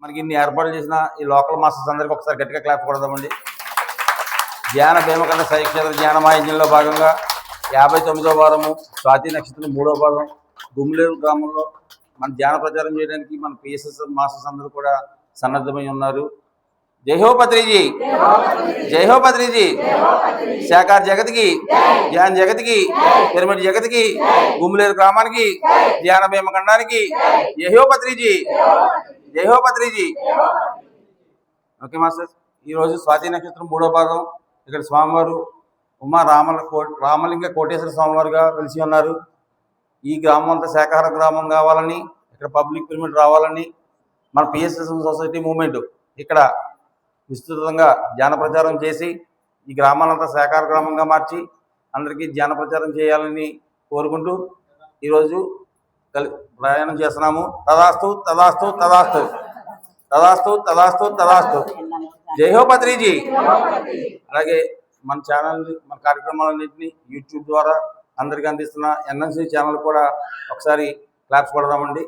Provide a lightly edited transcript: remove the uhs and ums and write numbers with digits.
మనకి ఇన్ని ఏర్పాట్లు చేసిన ఈ లోకల్ మాస్టర్స్ అందరికీ ఒకసారి గట్టిగా క్లాప్ కొడదామండి. ధ్యాన భీమకండ సైక్షేత్ర ధ్యాన మహాయజ్ఞంలో భాగంగా 59వ వారము స్వాతి నక్షత్రం 3వ భాగం గుమ్లేరు గ్రామంలో మన ధ్యాన ప్రచారం చేయడానికి మన పిఎస్ఎస్ మాస్టర్స్ అందరూ కూడా సన్నద్ధమై ఉన్నారు. జై హో పత్రిజీ, జై హో పత్రిజీ, శాఖార్ జగత్కి, ధ్యాన జగత్కి, పిరమిడ్ జగత్కి, గుమ్లేరు గ్రామానికి, ధ్యాన భీమకండానికి జై హో పత్రిజీ, జై హో పత్రిజీ. ఓకే మాస్టర్, ఈరోజు స్వాతి నక్షత్రం 3వ భాగం. ఇక్కడ స్వామివారు ఉమా రామలింగ కోటేశ్వర స్వామివారుగా వెలిసి ఉన్నారు. ఈ గ్రామం అంతా శాఖాహార గ్రామం కావాలని, ఇక్కడ పబ్లిక్ పిరమిడ్ రావాలని మన పిఎస్ఎస్ సొసైటీ మూవ్మెంట్ ఇక్కడ విస్తృతంగా ధ్యాన ప్రచారం చేసి ఈ గ్రామాలంతా శాఖాహార గ్రామంగా మార్చి అందరికీ ధ్యాన ప్రచారం చేయాలని కోరుకుంటూ ఈరోజు ప్రయాణం చేస్తున్నాము. తదాస్తు తదాస్తు తదాస్తు తదాస్తు తదాస్తు తదాస్తు. జై హో పత్రిజీ. అలాగే మన ఛానల్, మన కార్యక్రమాలన్నింటినీ యూట్యూబ్ ద్వారా అందరికీ అందిస్తున్న ఎన్ఎన్సీ ఛానల్ కూడా ఒకసారి క్లాప్స్ కొడదామండి.